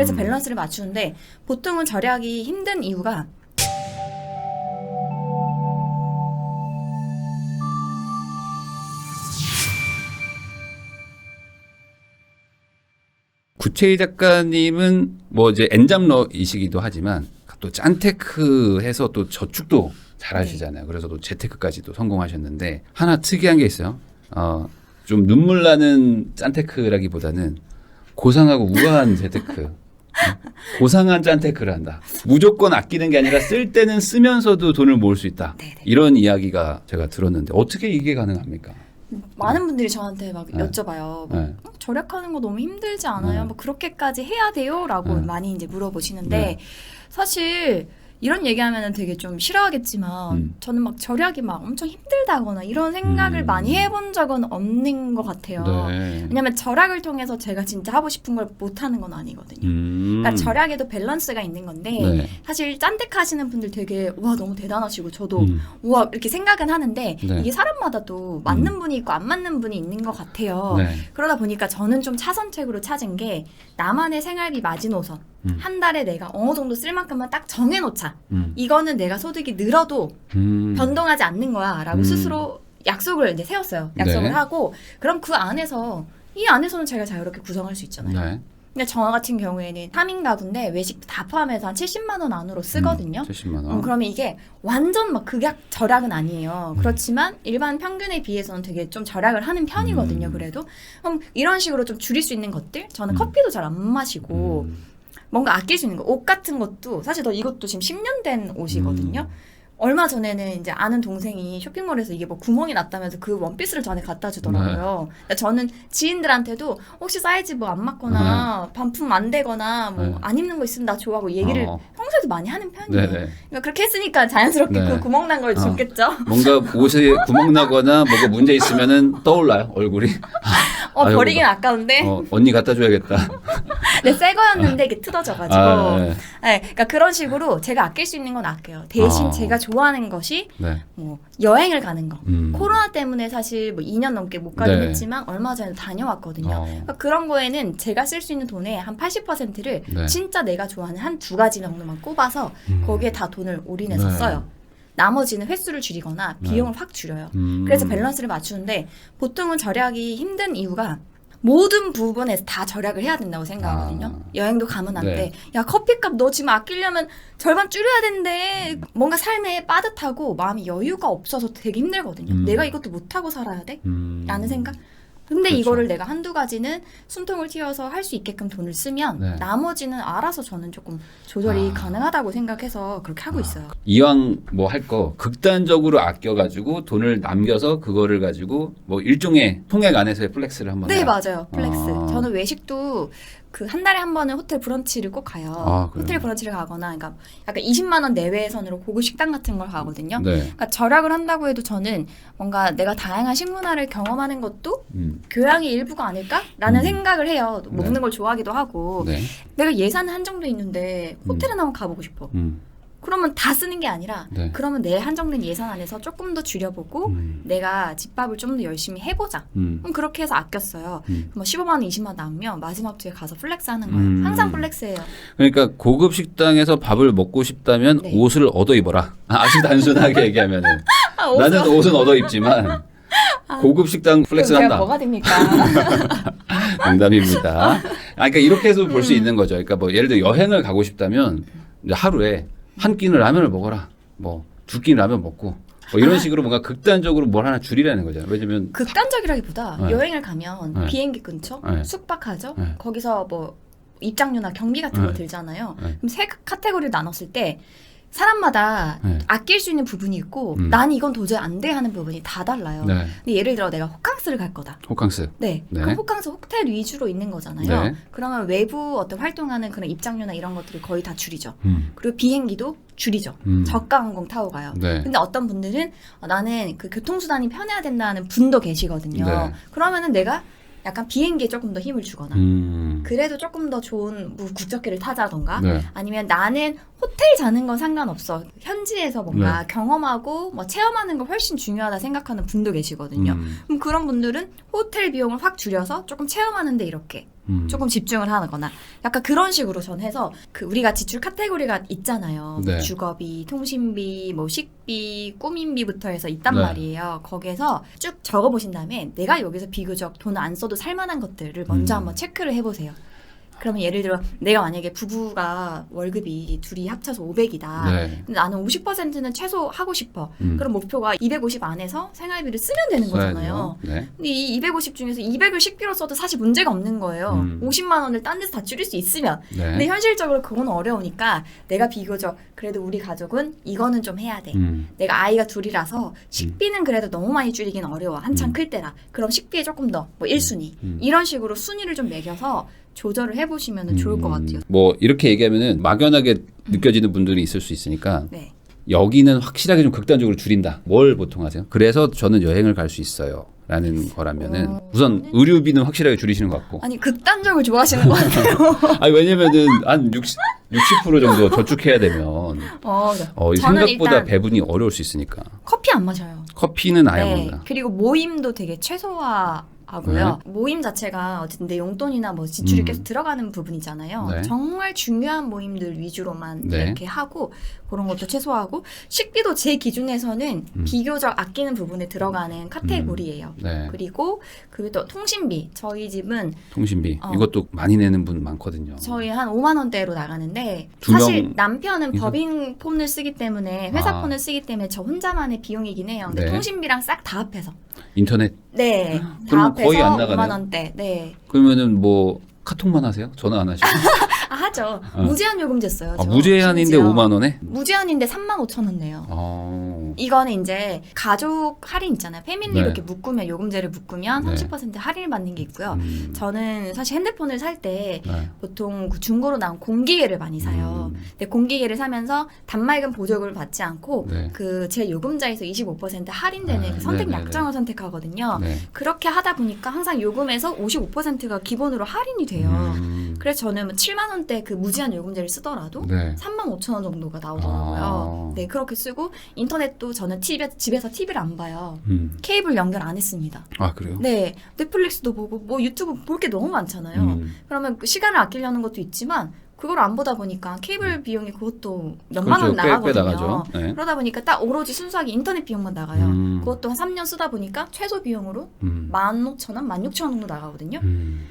그래서 밸런스를 맞추는데 보통은 절약이 힘든 이유가 구채희 작가님은 뭐 이제 엔잡러이시기도 하지만 또 짠테크해서 또 저축도 잘하시잖아요. 그래서 또 재테크까지도 성공하셨는데 하나 특이한 게 있어요. 좀 눈물 나는 짠테크라기보다는 고상하고 우아한 재테크. 고상한 짠테크를 한다. 무조건 아끼는 게 아니라 쓸 때는 쓰면서도 돈을 모을 수 있다. 네네. 이런 이야기가 제가 들었는데 어떻게 이게 가능합니까? 많은 분들이 저한테 막 네. 여쭤봐요. 네. 절약하는 거 너무 힘들지 않아요? 네. 뭐 그렇게까지 해야 돼요? 라고 네. 많이 이제 물어보시는데 네. 사실 이런 얘기하면 되게 좀 싫어하겠지만 저는 막 절약이 막 엄청 힘들다거나 이런 생각을 많이 해본 적은 없는 것 같아요. 네. 왜냐면 절약을 통해서 제가 진짜 하고 싶은 걸 못하는 건 아니거든요. 그러니까 절약에도 밸런스가 있는 건데 네. 사실 짠득 하시는 분들 되게 와 너무 대단하시고 저도 우와 이렇게 생각은 하는데 네. 이게 사람마다 또 맞는 분이 있고 안 맞는 분이 있는 것 같아요. 네. 그러다 보니까 저는 좀 차선책으로 찾은 게 나만의 생활비 마지노선 한 달에 내가 어느 정도 쓸 만큼만 딱 정해놓자. 이거는 내가 소득이 늘어도 변동하지 않는 거야 라고 스스로 약속을 이제 세웠어요. 약속을 네. 하고 그럼 그 안에서 이 안에서는 제가 자유롭게 구성할 수 있잖아요. 네. 근데 저 같은 경우에는 3인 가구인데 외식 다 포함해서 한 70만 원 안으로 쓰거든요. 70만 원. 그러면 이게 완전 막 극약 절약은 아니에요. 그렇지만 일반 평균에 비해서는 되게 좀 절약을 하는 편이거든요. 그래도 그럼 이런 식으로 좀 줄일 수 있는 것들 저는 커피도 잘 안 마시고 뭔가 아낄 수 있는 거. 옷 같은 것도 사실 이것도 지금 10년 된 옷이거든요. 얼마 전에는 이제 아는 동생이 쇼핑몰에서 이게 뭐 구멍이 났다면서 그 원피스를 저한테 갖다 주더라고요. 그러니까 저는 지인들한테도 혹시 사이즈 뭐 안 맞거나 반품 안 되거나 뭐 안 입는 거 있으면 나 좋아하고 얘기를 평소에도 많이 하는 편이에요. 네네. 그러니까 그렇게 했으니까 자연스럽게 네. 그 구멍 난 걸 줬겠죠. 뭔가 옷에 구멍 나거나 뭐가 문제 있으면은 떠올라요 얼굴이. 아유, 버리긴 아까운데. 언니 갖다 줘야겠다. 네, 새 거였는데 이게 뜯어져가지고. 네. 네, 그러니까 그런 식으로 제가 아낄 수 있는 건 아껴요. 대신 제가 좋아하는 것이 네. 뭐 여행을 가는 거. 코로나 때문에 사실 뭐 2년 넘게 못 가긴 네. 했지만 얼마 전에 다녀왔거든요. 그러니까 그런 거에는 제가 쓸 수 있는 돈의 한 80%를 네. 진짜 내가 좋아하는 한 두 가지 정도만 꼽아서 거기에 다 돈을 올인해서 네. 써요. 나머지는 횟수를 줄이거나 비용을 확 줄여요. 그래서 밸런스를 맞추는데 보통은 절약이 힘든 이유가 모든 부분에서 다 절약을 해야 된다고 생각하거든요. 여행도 가면 안 네. 돼. 야 커피값 너 지금 아끼려면 절반 줄여야 된대. 뭔가 삶에 빠듯하고 마음이 여유가 없어서 되게 힘들거든요. 내가 이것도 못하고 살아야 돼? 라는 생각? 근데 그렇죠. 이거를 내가 한두 가지는 숨통을 틔워서 할 수 있게끔 돈을 쓰면 네. 나머지는 알아서 저는 조금 조절이 가능하다고 생각해서 그렇게 하고 있어요. 이왕 뭐 할 거 극단적으로 아껴가지고 돈을 남겨서 그거를 가지고 뭐 일종의 통액 안에서의 플렉스를 한번 네, 해라. 맞아요. 플렉스. 저는 외식도 그 한 달에 한 번은 호텔 브런치를 꼭 가요. 아, 그래요? 호텔 브런치를 가거나, 그러니까 약간 20만 원 내외 선으로 고급 식당 같은 걸 가거든요. 네. 그러니까 절약을 한다고 해도 저는 뭔가 내가 다양한 식문화를 경험하는 것도 교양의 일부가 아닐까라는 생각을 해요. 먹는 걸 좋아하기도 하고. 네. 내가 예산은 한정돼 있는데 호텔은 한번 가보고 싶어. 그러면 다 쓰는 게 아니라 네. 그러면 내 한정된 예산 안에서 조금 더 줄여보고 내가 집밥을 좀 더 열심히 해보자. 그럼 그렇게 해서 아꼈어요. 뭐 15만 원, 20만 원 남으면 마지막 주에 가서 플렉스 하는 거예요. 항상 플렉스예요. 그러니까 고급 식당에서 밥을 먹고 싶다면 네. 옷을 얻어 입어라. 아주 단순하게 얘기하면은 나는 옷은 얻어 입지만 고급 식당 플렉스 제가 한다. 뭐가 됩니까? 농담입니다. 그러니까 이렇게 해서 볼 수 있는 거죠. 그러니까 뭐 예를 들어 여행을 가고 싶다면 이제 하루에 한 끼는 라면을 먹어라. 뭐 두 끼는 라면 먹고 뭐 이런 식으로 뭔가 극단적으로 뭘 하나 줄이라는 거잖아요. 왜냐면 극단적이라기보다 네. 여행을 가면 네. 비행기 근처 네. 숙박하죠. 네. 거기서 뭐 입장료나 경비 같은 거 네. 들잖아요. 네. 그럼 세 카테고리를 나눴을 때 사람마다 네. 아낄 수 있는 부분이 있고 난 이건 도저히 안 돼 하는 부분이 다 달라요. 네. 근데 예를 들어 내가 호캉스를 갈 거다. 호캉스. 네. 네. 그럼 호캉스 호텔 위주로 있는 거잖아요. 네. 그러면 외부 어떤 활동하는 그런 입장료나 이런 것들을 거의 다 줄이죠. 그리고 비행기도 줄이죠. 저가 항공 타고 가요. 네. 근데 어떤 분들은 나는 그 교통수단이 편해야 된다는 분도 계시거든요. 네. 그러면은 내가 약간 비행기에 조금 더 힘을 주거나 그래도 조금 더 좋은 뭐 국적기를 타자던가 네. 아니면 나는 호텔 자는 건 상관없어. 현지에서 뭔가 네. 경험하고 뭐 체험하는 거 훨씬 중요하다 생각하는 분도 계시거든요. 그럼 그런 분들은 호텔 비용을 확 줄여서 조금 체험하는데 이렇게 조금 집중을 하거나 약간 그런 식으로 전 해서 그 우리가 지출 카테고리가 있잖아요. 네. 주거비, 통신비, 뭐 식비, 꾸민비부터 해서 있단 네. 말이에요. 거기에서 쭉 적어보신 다음에 내가 여기서 비교적 돈 안 써도 살만한 것들을 먼저 한번 체크를 해보세요. 그러면 예를 들어 내가 만약에 부부가 월급이 둘이 합쳐서 500이다. 네. 근데 나는 50%는 최소 하고 싶어. 음. 그럼 목표가 250 안에서 생활비를 쓰면 되는 써야 거잖아요. 돼요. 네. 근데 이 250 중에서 200을 식비로 써도 사실 문제가 없는 거예요. 50만 원을 딴 데서 다 줄일 수 있으면. 네. 근데 현실적으로 그건 어려우니까 내가 비교적 그래도 우리 가족은 이거는 좀 해야 돼. 내가 아이가 둘이라서 식비는 그래도 너무 많이 줄이긴 어려워. 한참 클 때라. 그럼 식비에 조금 더 뭐 1순위. 이런 식으로 순위를 좀 매겨서 조절을 해보시면 좋을 것 같아요. 뭐 이렇게 얘기하면은 막연하게 느껴지는 분들이 있을 수 있으니까 네. 여기는 확실하게 좀 극단적으로 줄인다. 뭘 보통 하세요? 그래서 저는 여행을 갈 수 있어요. 라는 거라면은 우선 의료비는 확실하게 줄이시는 것 같고. 아니 극단적으을 좋아하시는 것 같아요. 아니 왜냐면은 한 60% 정도 저축해야 되면 이 저는 생각보다 일단 배분이 어려울 수 있으니까. 커피 안 마셔요. 커피는 아예 네. 먹는다. 그리고 모임도 되게 최소화하고요. 모임 자체가 어쨌든 내 용돈이나 뭐 지출이 계속 들어가는 부분이잖아요. 네. 정말 중요한 모임들 위주로만 네. 이렇게 하고 그런 것도 최소화하고 식비도 제 기준에서는 비교적 아끼는 부분에 들어가는 카테고리예요. 네. 그리고 또 통신비. 저희 집은 통신비 이것도 많이 내는 분 많거든요. 저희 한 5만 원대로 나가는데 두 사실 명 남편은 이상? 법인 폰을 쓰기 때문에 회사 아. 폰을 쓰기 때문에 저 혼자만의 비용이긴 해요. 근데 네. 통신비랑 싹 다 합해서 인터넷 네. 다 그러면 합해서 거의 안 나가네요. 5만 원대. 네. 그러면은 뭐 카톡만 하세요? 전화 안 하시고? 하죠. 무제한 요금제 써요. 저. 무제한인데 심지어. 5만 원에? 무제한인데 3만 5천 원 내요. 어. 이거는 이제 가족 할인 있잖아요. 패밀리 네. 이렇게 묶으면 요금제를 묶으면 네. 30% 할인을 받는 게 있고요. 저는 사실 핸드폰을 살 때 네. 보통 그 중고로 나온 공기계를 많이 사요. 근데 공기계를 사면서 단말금 보조금을 받지 않고 네. 그 제 요금자에서 25% 할인되는 네, 그 선택 네, 네, 약정을 선택하거든요. 네. 그렇게 하다 보니까 항상 요금에서 55%가 기본으로 할인이 돼요. 그래서 저는 뭐 7만 원대 그 무제한 요금제를 쓰더라도 네. 3만 5천 원 정도가 나오더라고요. 아. 네, 그렇게 쓰고 인터넷도 저는 집에서 TV를 안 봐요. 음. 케이블 연결 안 했습니다. 아 그래요? 네, 넷플릭스도 보고 뭐 유튜브 볼 게 너무 많잖아요. 그러면 그 시간을 아끼려는 것도 있지만 그걸 안 보다 보니까 케이블 비용이 그것도 몇만 원 그렇죠. 꽤 나가거든요. 나가죠. 네. 그러다 보니까 딱 오로지 순수하게 인터넷 비용만 나가요. 그것도 한 3년 쓰다 보니까 최소 비용으로 15,000원, 16,000원 정도 나가거든요.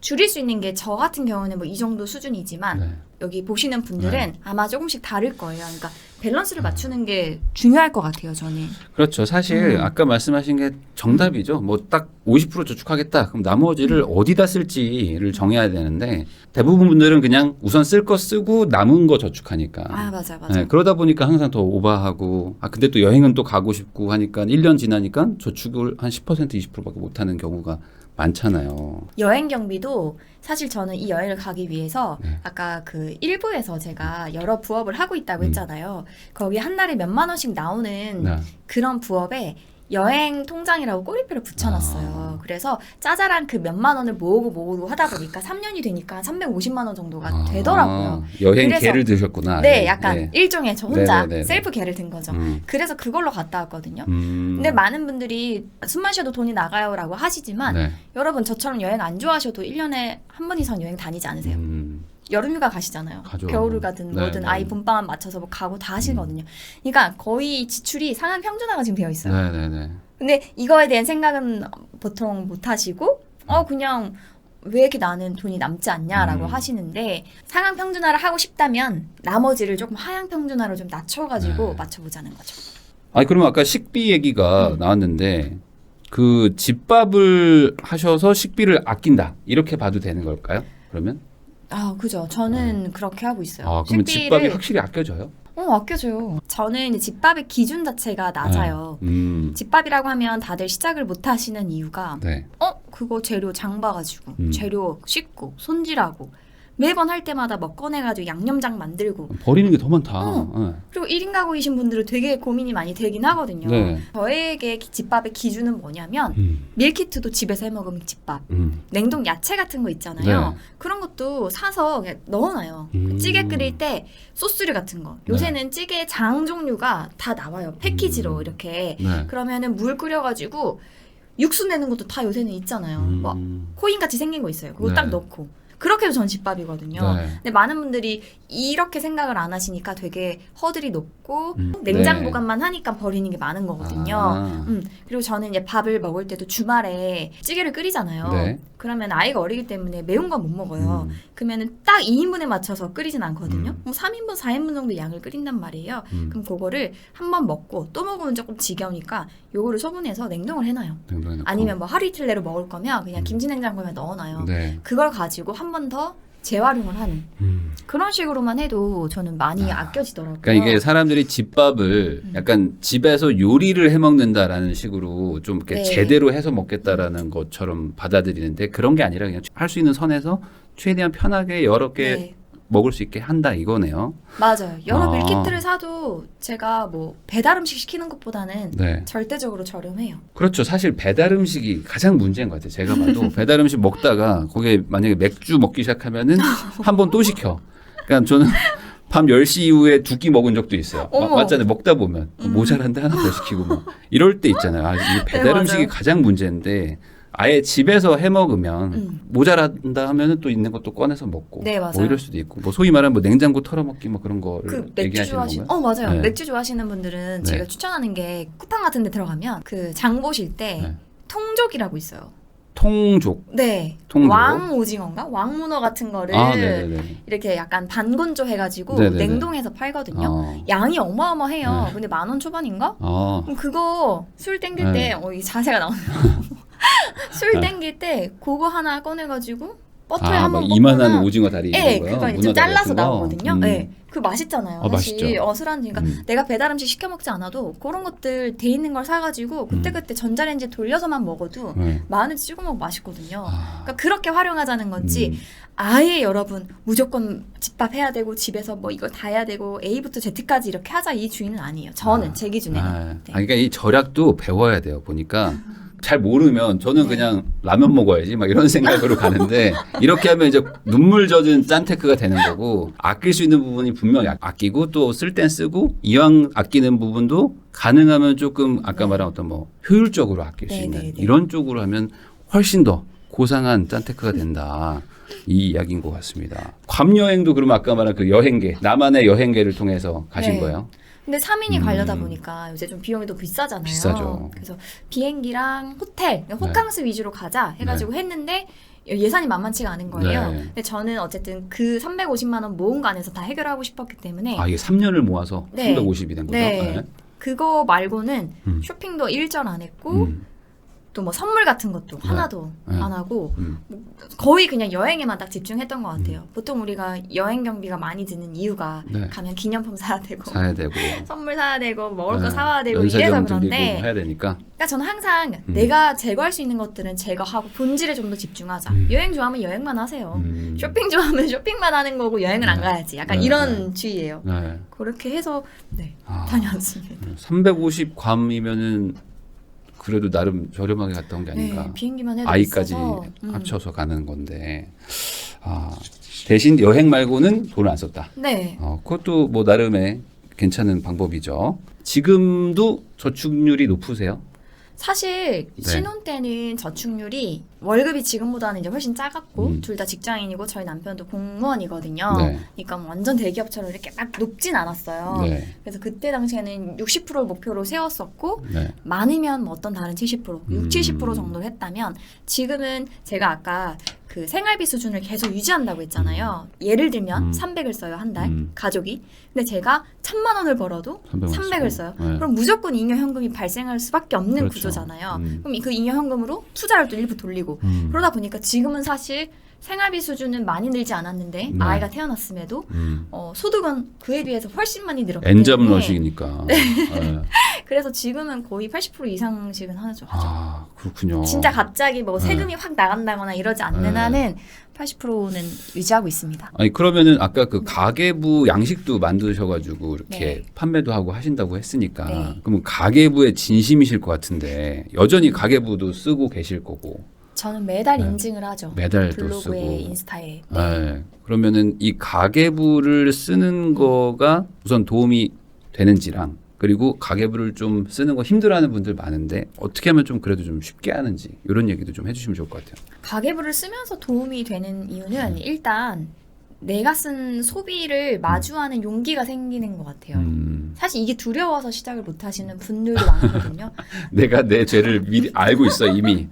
줄일 수 있는 게 저 같은 경우는 뭐 이 정도 수준이지만 네. 여기 보시는 분들은 아마 조금씩 다를 거예요. 그러니까 밸런스를 맞추는 게 중요할 것 같아요, 저는. 그렇죠. 사실 아까 말씀하신 게 정답이죠. 뭐 딱 50% 저축하겠다. 그럼 나머지를 어디다 쓸지를 정해야 되는데 대부분 분들은 그냥 우선 쓸 거 쓰고 남은 거 저축하니까. 아, 맞아요. 네, 그러다 보니까 항상 더 오버하고 근데 또 여행은 또 가고 싶고 하니까 1년 지나니까 저축을 한 10% 20%밖에 못 하는 경우가 많잖아요. 여행 경비도 사실 저는 이 여행을 가기 위해서 네. 아까 그 일부에서 제가 여러 부업을 하고 있다고 했잖아요. 거기 한 달에 몇만 원씩 나오는 네. 그런 부업에 여행 통장이라고 꼬리표를 붙여놨어요. 그래서 짜잘한 그 몇만 원을 모으고 하다 보니까 3년이 되니까 한 350만 원 정도가 되더라고요. 여행 그래서- 개를 드셨구나. 네, 예. 약간 네. 일종의 저 혼자 네네네네. 셀프 계를 든 거죠. 그래서 그걸로 갔다 왔거든요. 근데 많은 분들이 숨만 쉬어도 돈이 나가요라고 하시지만 네. 여러분 저처럼 여행 안 좋아하셔도 1년에 한 번 이상 여행 다니지 않으세요? 여름휴가 가시잖아요. 가죠. 겨울휴가든 네, 뭐든 네. 아이 본방만 맞춰서 뭐 가고 다 하시거든요. 그러니까 거의 지출이 상한 평준화가 지금 되어 있어요. 네네네. 근데 이거에 대한 생각은 보통 못 하시고 그냥 왜 이렇게 나는 돈이 남지 않냐라고 하시는데 상향 평준화를 하고 싶다면 나머지를 조금 하향 평준화로 좀 낮춰가지고 맞춰보자는 거죠. 아니 그러면 아까 식비 얘기가 나왔는데 그 집밥을 하셔서 식비를 아낀다 이렇게 봐도 되는 걸까요? 그러면? 아, 그죠. 저는 그렇게 하고 있어요. 그러면 식비를- 집밥이 확실히 아껴져요? 아껴져요. 저는 이제 집밥의 기준 자체가 낮아요. 집밥이라고 하면 다들 시작을 못 하시는 이유가 네. 그거 재료 장 봐가지고 재료 씻고 손질하고 매번 할 때마다 뭐 꺼내가지고 양념장 만들고 버리는 게 더 많다. 네. 그리고 1인 가구이신 분들은 되게 고민이 많이 되긴 하거든요. 네. 저에게 집밥의 기준은 뭐냐면 밀키트도 집에서 해먹으면 집밥, 냉동 야채 같은 거 있잖아요. 네. 그런 것도 사서 그냥 넣어놔요. 찌개 끓일 때 소스류 같은 거. 요새는 찌개 장 종류가 다 나와요. 패키지로 이렇게. 네. 그러면은 물 끓여가지고 육수 내는 것도 다 요새는 있잖아요. 뭐 코인 같이 생긴 거 있어요. 그거 네. 딱 넣고. 그렇게 해도 전 집밥이거든요. 네. 근데 많은 분들이 이렇게 생각을 안 하시니까 되게 허들이 높고 냉장 네. 보관만 하니까 버리는 게 많은 거거든요. 아. 그리고 저는 이제 밥을 먹을 때도 주말에 찌개를 끓이잖아요. 네. 그러면 아이가 어리기 때문에 매운 건 못 먹어요. 그러면은 딱 2인분에 맞춰서 끓이진 않거든요. 뭐 3인분, 4인분 정도 양을 끓인단 말이에요. 그럼 그거를 한 번 먹고 또 먹으면 조금 지겨우니까 요거를 소분해서 냉동을 해놔요. 냉동해 놓고. 아니면 뭐 하루 이틀 내로 먹을 거면 그냥 김치냉장고에 넣어놔요. 네. 그걸 가지고 한 번 더 재활용을 하는 그런 식으로만 해도 저는 많이 아껴지더라고요. 그러니까 이게 사람들이 집밥을 약간 집에서 요리를 해 먹는다라는 식으로 좀 이렇게 네. 제대로 해서 먹겠다라는 것처럼 받아들이는데 그런 게 아니라 그냥 할 수 있는 선에서 최대한 편하게 여러 개 네. 먹을 수 있게 한다 이거네요. 맞아요. 여러 아. 밀키트를 사도 제가 뭐 배달 음식 시키는 것보다는 네. 절대적으로 저렴해요. 그렇죠. 사실 배달 음식이 가장 문제인 것 같아요. 제가 봐도 배달 음식 먹다가 거기에 만약에 맥주 먹기 시작하면은 한 번 또 시켜. 그러니까 저는 밤 10시 이후에 2끼 먹은 적도 있어요. 어머. 맞잖아요. 먹다 보면 모자란데 하나 더 시키고 뭐 이럴 때 있잖아요. 아, 이 배달 네, 음식이 맞아요. 가장 문제인데 아예 집에서 해 먹으면 모자란다 하면은 또 있는 것도 꺼내서 먹고 네, 맞아요. 뭐 이럴 수도 있고 뭐 소위 말하는 뭐 냉장고 털어먹기 뭐 그런 거를 그 맥주 얘기하시는 좋아하시는 건가요? 맞아요. 네. 맥주 좋아하시는 분들은 네. 제가 추천하는 게 쿠팡 같은 데 들어가면 그 장 보실 때 네. 통족이라고 있어요. 통족. 네. 통족. 왕 오징어인가? 왕문어 같은 거를 아, 네네네. 이렇게 약간 반건조 해가지고 네네네. 냉동해서 팔거든요. 어. 양이 어마어마해요. 네. 근데 10,000원 초반인가? 어. 그럼 그거 술 땡길 네. 때, 이 자세가 나오네요. 술 땡길 때 그거 하나 꺼내가지고 버터에 한번 뭐 이만한 볶거나 오징어 다리 네, 이런 거요? 그거 문어 좀 다리 잘라서 같은 거? 나오거든요. 네, 그 맛있잖아요. 맛있죠. 사실 술안주니까 내가 배달 음식 시켜 먹지 않아도 그런 것들 돼 있는 걸 사가지고 그때 전자레인지 돌려서만 먹어도 네. 마늘 찍어 먹으면 맛있거든요. 아. 그러니까 그렇게 활용하자는 건지 아예 여러분 무조건 집밥 해야 되고 집에서 뭐 이걸 다 해야 되고 A부터 Z까지 이렇게 하자 이 주의는 아니에요. 저는 제 기준에는. 네. 그러니까 이 절약도 배워야 돼요. 보니까 잘 모르면 저는 네. 그냥 라면 먹어야지 막 이런 생각으로 가는데 이렇게 하면 이제 눈물 젖은 짠테크가 되는 거고 아낄 수 있는 부분이 분명히 아끼고 또 쓸 땐 쓰고 이왕 아끼는 부분도 가능하면 조금 아까 말한 어떤 뭐 효율적으로 아낄 수 네, 있는 네, 네. 이런 쪽으로 하면 훨씬 더 고상한 짠테크가 된다. 이 이야기인 것 같습니다. 괌 여행도 그러면 아까 말한 그 여행계 나만의 여행계를 통해서 가신 네. 거예요? 근데 3인이 가려다 보니까 요새 좀 비용이 더 비싸잖아요. 비싸죠. 그래서 비행기랑 호텔, 호캉스 위주로 가자 해가지고 했는데 예산이 만만치가 않은 거예요. 네. 근데 저는 어쨌든 그 350만 원 모은 거 안에서 다 해결하고 싶었기 때문에 아 이게 3년을 모아서 네. 350이 된 거죠? 네. 그거 말고는 쇼핑도 일절 안 했고 또 뭐 선물 같은 것도 하나도 안 하고 뭐 거의 그냥 여행에만 딱 집중했던 것 같아요. 보통 우리가 여행 경비가 많이 드는 이유가 네. 가면 기념품 사야 되고 사야 되고 선물 사야 되고 먹을 거 네. 사와야 되고 연세금 이래서 들리고 그런데 해야 되니까 그러니까 저는 항상 내가 제거할 수 있는 것들은 제거하고 본질에 좀 더 집중하자. 여행 좋아하면 여행만 하세요. 쇼핑 좋아하면 쇼핑만 하는 거고 여행은 안 가야지. 약간 네, 이런 주의예요. 네. 그렇게 해서 아. 다녀왔습니다. 350 괌이면은 그래도 나름 저렴하게 갔다 온 게 아닌가. 네, 비행기만 해도 아이까지 비싸서, 합쳐서 가는 건데 대신 여행 말고는 돈을 안 썼다. 네. 그것도 뭐 나름의 괜찮은 방법이죠. 지금도 저축률이 높으세요? 사실 네. 신혼 때는 저축률이 월급이 지금보다는 이제 훨씬 작았고 둘 다 직장인이고 저희 남편도 공무원이거든요. 네. 그러니까 뭐 완전 대기업처럼 이렇게 막 높진 않았어요. 네. 그래서 그때 당시에는 60%를 목표로 세웠었고 네. 많으면 뭐 어떤 다른 70%, 70% 정도를 했다면 지금은 제가 아까 그 생활비 수준을 계속 유지한다고 했잖아요. 예를 들면 300을 써요, 한 달. 가족이. 근데 제가 1,000만 원을 벌어도 300을 써요. 네. 그럼 무조건 잉여 현금이 발생할 수밖에 없는 그렇죠. 구조잖아요. 그럼 그 잉여 현금으로 투자를 또 일부 돌리고 그러다 보니까 지금은 사실 생활비 수준은 많이 늘지 않았는데 네. 아이가 태어났음에도 소득은 그에 비해서 훨씬 많이 늘었기 엔잡 때문에 러식이니까. 네. 그래서 지금은 거의 80% 이상씩은 하죠. 아 그렇군요. 진짜 갑자기 뭐 세금이 확 나간다거나 이러지 않는 네. 한은 80%는 유지하고 있습니다. 아니 그러면은 아까 그 가계부 양식도 만드셔가지고 이렇게 네. 판매도 하고 하신다고 했으니까 네. 그러면 가계부에 진심이실 것 같은데 여전히 가계부도 쓰고 계실 거고 저는 매달 네. 인증을 하죠. 매달 또 블로그에 쓰고. 인스타에. 네. 그러면은 이 가계부를 쓰는 거가 우선 도움이 되는지랑 그리고 가계부를 좀 쓰는 거 힘들어하는 분들 많은데 어떻게 하면 좀 그래도 좀 쉽게 하는지 이런 얘기도 좀 해주시면 좋을 것 같아요. 가계부를 쓰면서 도움이 되는 이유는 일단 내가 쓴 소비를 마주하는 용기가 생기는 것 같아요. 사실 이게 두려워서 시작을 못 하시는 분들도 많거든요. 내가 내 죄를 미리 알고 있어 이미.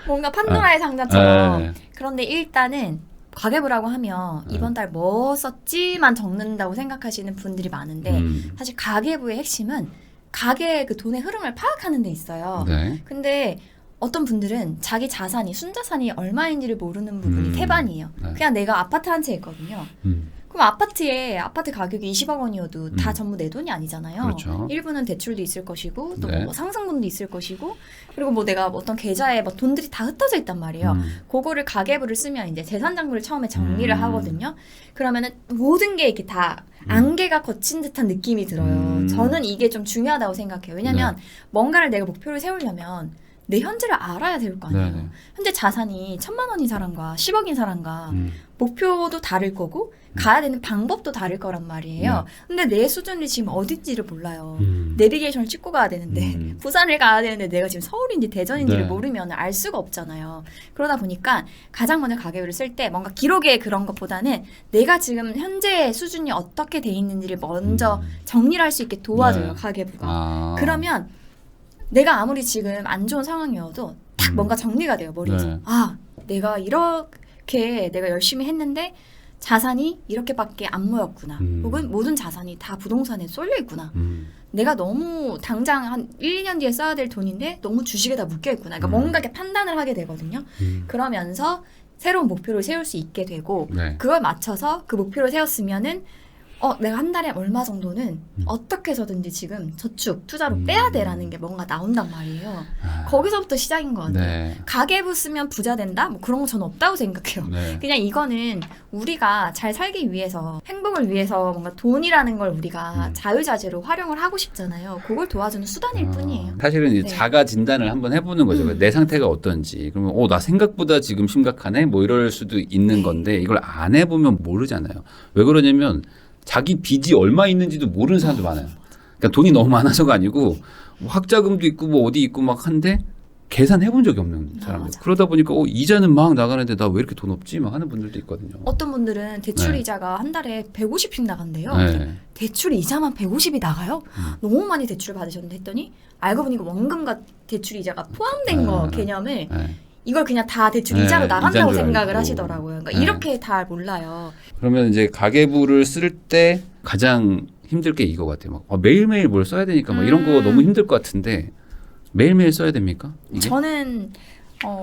뭔가 판도라의 상자처럼. 네. 그런데 일단은 가계부라고 하면 이번 달 뭐 썼지만 적는다고 생각하시는 분들이 많은데 사실 가계부의 핵심은 가계의 그 돈의 흐름을 파악하는 데 있어요. 네. 근데 어떤 분들은 자기 자산이 순자산이 얼마인지를 모르는 부분이 태반이에요. 네. 그냥 내가 아파트 한 채 있거든요. 그럼 아파트 가격이 20억 원이어도 다 전부 내 돈이 아니잖아요. 그렇죠. 일부는 대출도 있을 것이고 또 네. 뭐 상승분도 있을 것이고 그리고 뭐 내가 어떤 계좌에 막 돈들이 다 흩어져 있단 말이에요. 그거를 가계부를 쓰면 이제 재산 장부를 처음에 정리를 하거든요. 그러면은 모든 게 이렇게 다 안개가 거친 듯한 느낌이 들어요. 저는 이게 좀 중요하다고 생각해요. 왜냐면 뭔가를 내가 목표를 세우려면 내 현재를 알아야 될 거 아니에요. 네네. 현재 자산이 1,000만 원인 사람과 10억인 사람과 목표도 다를 거고 가야 되는 방법도 다를 거란 말이에요. 근데 내 수준이 지금 어딘지를 몰라요. 내비게이션을 찍고 가야 되는데 부산을 가야 되는데 내가 지금 서울인지 대전인지를 네. 모르면 알 수가 없잖아요. 그러다 보니까 가장 먼저 가계부를 쓸 때 뭔가 기록에 그런 것보다는 내가 지금 현재 수준이 어떻게 돼 있는지를 먼저 정리를 할 수 있게 도와줘요. 네. 가계부가. 그러면 내가 아무리 지금 안 좋은 상황이어도 딱 뭔가 정리가 돼요. 머리에서. 네. 아, 내가 이렇게 내가 열심히 했는데 자산이 이렇게밖에 안 모였구나. 혹은 모든 자산이 다 부동산에 쏠려 있구나. 내가 너무 당장 한 1, 2년 뒤에 써야 될 돈인데 너무 주식에 다 묶여 있구나. 그러니까 뭔가 이렇게 판단을 하게 되거든요. 그러면서 새로운 목표를 세울 수 있게 되고 네. 그걸 맞춰서 그 목표를 세웠으면은 내가 한 달에 얼마 정도는 어떻게 해서든지 지금 저축, 투자로 빼야 돼라는 게 뭔가 나온단 말이에요. 거기서부터 시작인 것 같아요. 네. 가계부 쓰면 부자 된다? 뭐 그런 거 저는 없다고 생각해요. 네. 그냥 이거는 우리가 잘 살기 위해서 행복을 위해서 뭔가 돈이라는 걸 우리가 자유자재로 활용을 하고 싶잖아요. 그걸 도와주는 수단일 뿐이에요. 사실은 이제 네. 자가 진단을 한번 해보는 거죠. 내 상태가 어떤지. 그러면 나 생각보다 지금 심각하네. 뭐 이럴 수도 있는 네. 건데 이걸 안 해보면 모르잖아요. 왜 그러냐면 자기 빚이 얼마 있는지도 모르는 사람도 많아요. 그러니까 돈이 너무 많아서가 아니고 뭐 학자금도 있고 뭐 어디 있고 막 한데 계산해본 적이 없는 사람들. 맞아. 그러다 보니까 이자는 막 나가는데 나 왜 이렇게 돈 없지? 막 하는 분들도 있거든요. 어떤 분들은 대출 네. 이자가 한 달에 150씩 나간대요. 네. 대출 이자만 150이 나가요? 너무 많이 대출을 받으셨는데 했더니 알고 보니까 원금과 대출 이자가 포함된 거 개념을 네. 이걸 그냥 다 대출 네, 이자로 나간다고 이자인 줄 생각을 알고. 하시더라고요. 그러니까 네. 이렇게 다 몰라요. 그러면 이제 가계부를 쓸 때 가장 힘들 게 이거 같아요. 막 매일매일 뭘 써야 되니까 막 이런 거 너무 힘들 것 같은데 매일매일 써야 됩니까? 이게? 저는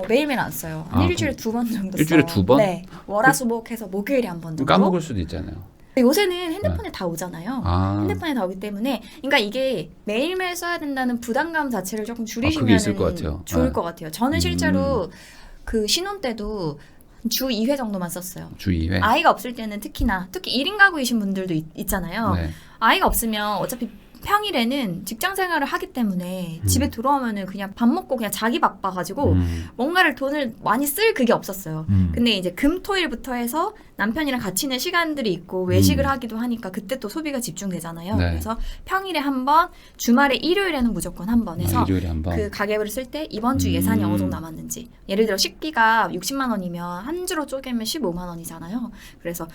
매일매일 안 써요. 한 일주일에 2번 정도 일주일에 써요. 2번? 네. 월화수목해서 목요일에 한 번 정도. 까먹을 수도 있잖아요. 근데 요새는 핸드폰에 다 오잖아요. 핸드폰에 다 오기 때문에 그러니까 이게 매일매일 써야 된다는 부담감 자체를 조금 줄이시면 그게 있을 것 같아요. 좋을 네. 것 같아요. 저는 실제로 그 신혼 때도 주 2회 정도만 썼어요. 주 2회. 아이가 없을 때는 특히 1인 가구이신 분들도 있잖아요. 네. 아이가 없으면 어차피 평일에는 직장 생활을 하기 때문에 집에 들어오면은 그냥 밥 먹고 그냥 자기 바빠가지고 뭔가를 돈을 많이 쓸 그게 없었어요. 근데 이제 금토일부터 해서 남편이랑 같이 있는 시간들이 있고 외식을 하기도 하니까 그때 또 소비가 집중되잖아요. 네. 그래서 평일에 한 번, 주말에 일요일에는 무조건 한 번 해서 일요일에 한 번. 그 가계부를 쓸 때 이번 주 예산이 어느 정도 남았는지 예를 들어 식비가 60만 원이면 한 주로 쪼개면 15만 원이잖아요. 그래서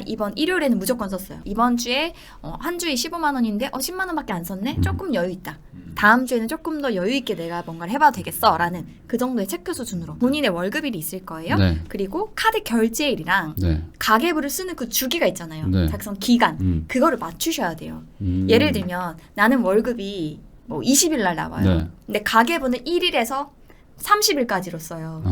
이번 일요일에는 무조건 썼어요. 이번 주에 한 주에 15만 원인데 10만 원밖에 안 썼네? 조금 여유 있다. 다음 주에는 조금 더 여유 있게 내가 뭔가를 해봐도 되겠어 라는 그 정도의 체크 수준으로 본인의 월급일이 있을 거예요. 네. 그리고 카드 결제일이랑 네. 가계부를 쓰는 그 주기가 있잖아요. 네. 작성 기간 그거를 맞추셔야 돼요. 예를 들면 나는 월급이 뭐 20일 날 나와요. 네. 근데 가계부는 1일에서 30일까지로 써요.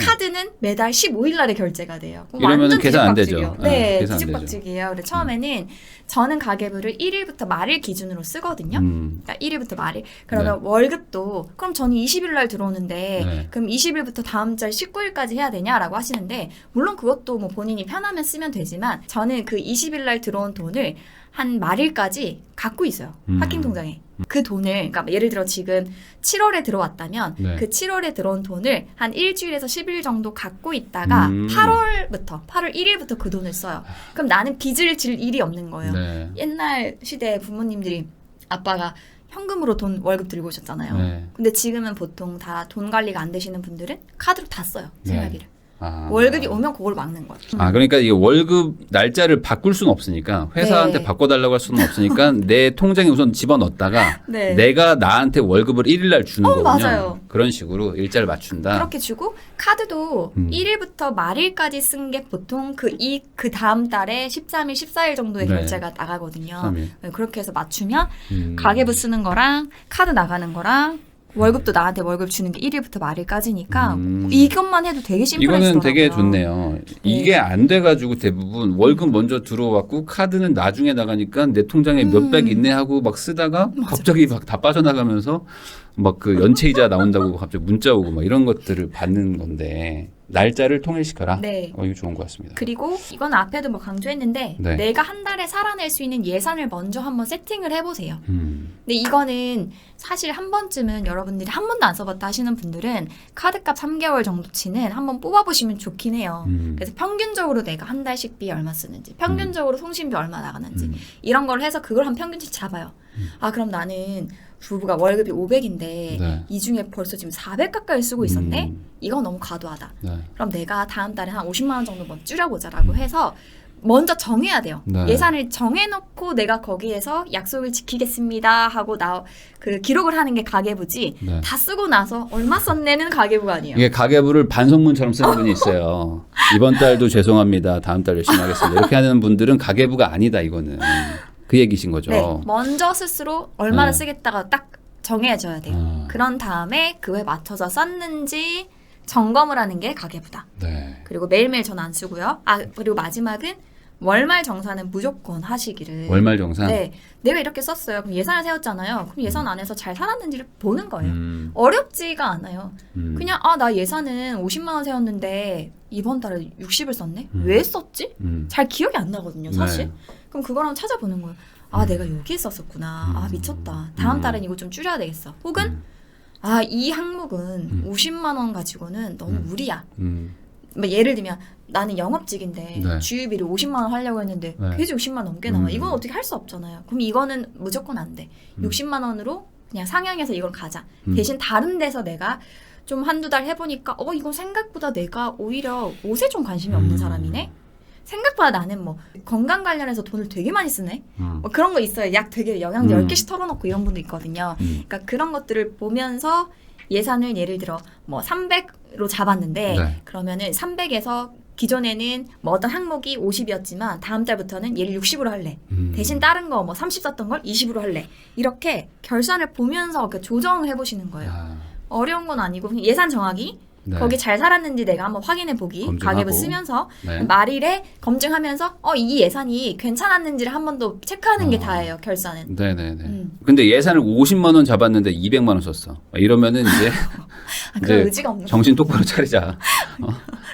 카드는 매달 15일 날에 결제가 돼요. 이러면은 완전 계산 안 뒤죽박죽이에요. 되죠. 네, 계산 안 되죠. 뒤죽박죽이에요. 근데 처음에는 저는 가계부를 1일부터 말일 기준으로 쓰거든요. 그러니까 1일부터 말일. 그러면 월급도 그럼 저는 20일 날 들어오는데 네. 그럼 20일부터 다음 달 19일까지 해야 되냐라고 하시는데 물론 그것도 뭐 본인이 편하면 쓰면 되지만 저는 그 20일 날 들어온 돈을 한 말일까지 갖고 있어요. 파킹 통장에. 그 돈을 그러니까 예를 들어 지금 7월에 들어왔다면 네. 그 7월에 들어온 돈을 한 일주일에서 10일 정도 갖고 있다가 8월 1일부터 그 돈을 써요. 그럼 나는 빚을 질 일이 없는 거예요. 네. 옛날 시대 부모님들이 아빠가 현금으로 돈 월급 들고 오셨잖아요. 네. 근데 지금은 보통 다 돈 관리가 안 되시는 분들은 카드로 다 써요. 네. 생활비를. 아. 월급이 오면 그걸 막는 거예요. 아, 그러니까 이게 월급 날짜를 바꿀 수는 없으니까 회사한테 네. 바꿔달라고 할 수는 없으니까 내 통장에 우선 집어넣었다가 네. 내가 나한테 월급을 1일 날 주는 거군요. 맞아요. 그런 식으로 일자를 맞춘다. 그렇게 주고 카드도 1일부터 말일까지 쓴 게 보통 그 다음 달에 13일, 14일 정도의 네. 결제가 나가거든요. 13일. 네, 그렇게 해서 맞추면 음. 가계부 쓰는 거랑 카드 나가는 거랑 월급도 나한테 월급 주는 게 1일부터 말일까지니까 이것만 해도 되게 심플해지더라고요. 이거는 되게 좋네요. 이게 안 돼가지고 대부분 월급 먼저 들어왔고 카드는 나중에 나가니까 내 통장에 몇백 있네 하고 막 쓰다가 갑자기 막 다 빠져나가면서 막 그 연체이자 나온다고 갑자기 문자 오고 막 이런 것들을 받는 건데 날짜를 통일시켜라. 네. 이거 좋은 것 같습니다. 그리고 이건 앞에도 뭐 강조했는데 네. 내가 한 달에 살아낼 수 있는 예산을 먼저 한번 세팅을 해보세요. 근데 이거는 사실 한 번쯤은 여러분들이 한 번도 안 써봤다 하시는 분들은 카드값 3개월 정도치는 한번 뽑아보시면 좋긴 해요. 그래서 평균적으로 내가 한 달 식비 얼마 쓰는지, 평균적으로 통신비 얼마 나가는지 이런 걸 해서 그걸 한 평균치 잡아요. 아 그럼 나는 부부가 월급이 500인데 네. 이 중에 벌써 지금 400 가까이 쓰고 있었네? 이건 너무 과도하다. 네. 그럼 내가 다음 달에 한 50만 원 정도 먼저 줄여보자라고 해서 먼저 정해야 돼요. 네. 예산을 정해놓고 내가 거기에서 약속을 지키겠습니다 하고 그 기록을 하는 게 가계부지 네. 다 쓰고 나서 얼마 썼네는 가계부가 아니에요. 이게 가계부를 반성문처럼 쓰는 분이 있어요. 이번 달도 죄송합니다. 다음 달 열심히 하겠습니다. 이렇게 하는 분들은 가계부가 아니다 이거는. 그 얘기신 거죠. 네, 먼저 스스로 얼마를 네. 쓰겠다가 딱 정해줘야 돼요. 아. 그런 다음에 그에 맞춰서 썼는지 점검을 하는 게 가계부다. 네. 그리고 매일매일 전 안 쓰고요. 아 그리고 마지막은 월말 정산은 무조건 하시기를. 월말 정산. 네, 내가 이렇게 썼어요. 그럼 예산을 세웠잖아요. 그럼 예산 안에서 잘 살았는지를 보는 거예요. 어렵지가 않아요. 그냥 나 예산은 50만 원 세웠는데 이번 달에 60을 썼네. 왜 썼지? 잘 기억이 안 나거든요, 사실. 네. 그럼 그걸 한번 찾아보는 거예요. 아, 내가 여기에 썼었구나. 아, 미쳤다. 다음 달엔 이거 좀 줄여야 되겠어. 혹은 이 항목은 50만 원 가지고는 너무 무리야. 뭐 예를 들면 나는 영업직인데 네. 주유비를 50만 원 하려고 했는데 네. 계속 60만 원 넘게 나와. 이건 어떻게 할 수 없잖아요. 그럼 이거는 무조건 안 돼. 60만 원으로 그냥 상향해서 이걸 가자. 대신 다른 데서 내가 좀 한두 달 해보니까 이거 생각보다 내가 오히려 옷에 좀 관심이 없는 사람이네. 생각보다 나는 뭐 건강 관련해서 돈을 되게 많이 쓰네. 뭐 그런 거 있어요. 약 되게 영양제 10개씩 털어놓고 이런 분도 있거든요. 그러니까 그런 것들을 보면서 예산을 예를 들어 뭐 300로 잡았는데 네. 그러면은 300에서 기존에는 뭐 어떤 항목이 50이었지만 다음 달부터는 얘를 60으로 할래. 대신 다른 거 뭐 30 썼던 걸 20으로 할래. 이렇게 결산을 보면서 이렇게 조정을 해보시는 거예요. 아, 어려운 건 아니고 그냥 예산 정하기. 네. 거기 잘 살았는지 내가 한번 확인해 보기. 검증하고. 가계부 쓰면서 네. 말일에 검증하면서 이 예산이 괜찮았는지를 한 번 더 체크하는 게 다예요. 결산은. 네네네. 근데 예산을 50만 원 잡았는데 200만 원 썼어. 이러면은 이제 그런 의지가 없는 정신 똑바로 차리자. 나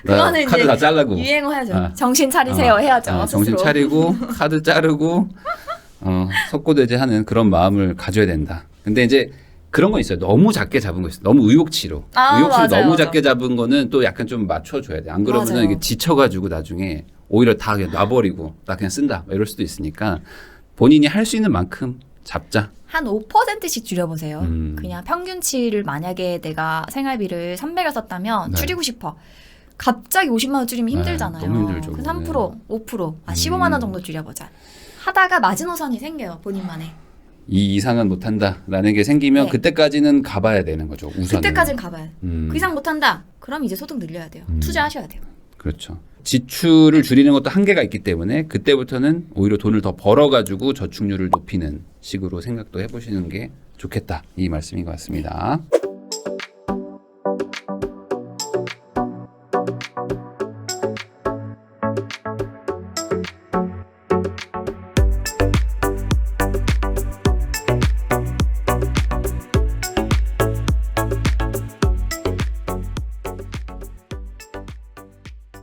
그거는 카드 이제 다 잘라고. 유행어 해야죠. 아. 정신 차리세요 해야죠. 정신 스스로. 차리고 카드 자르고 석고대죄하는 그런 마음을 가져야 된다. 근데 이제 그런 거 있어요. 너무 작게 잡은 거 있어요. 너무 의욕치로. 의욕치로 맞아요, 너무 맞아요. 작게 잡은 거는 또 약간 좀 맞춰줘야 돼. 안 그러면은 맞아요. 이게 지쳐가지고 나중에 오히려 다 그냥 놔버리고 나 그냥 쓴다. 이럴 수도 있으니까 본인이 할 수 있는 만큼 잡자. 한 5%씩 줄여보세요. 음. 그냥 평균치를 만약에 내가 생활비를 300을 썼다면 네. 줄이고 싶어. 갑자기 50만 원 줄이면 힘들잖아요. 너무 힘들죠, 그 그거는. 3%, 5%, 15만 원 정도 줄여보자. 하다가 마지노선이 생겨요. 본인만의. 이 이상은 못한다라는 게 생기면 네. 그때까지는 가봐야 되는 거죠. 우선은. 그때까지는 가봐요. 음. 그 이상 못한다? 그럼 이제 소득 늘려야 돼요. 투자하셔야 돼요. 그렇죠. 지출을 줄이는 것도 한계가 있기 때문에 그때부터는 오히려 돈을 더 벌어가지고 저축률을 높이는 식으로 생각도 해보시는 게 좋겠다. 이 말씀인 것 같습니다.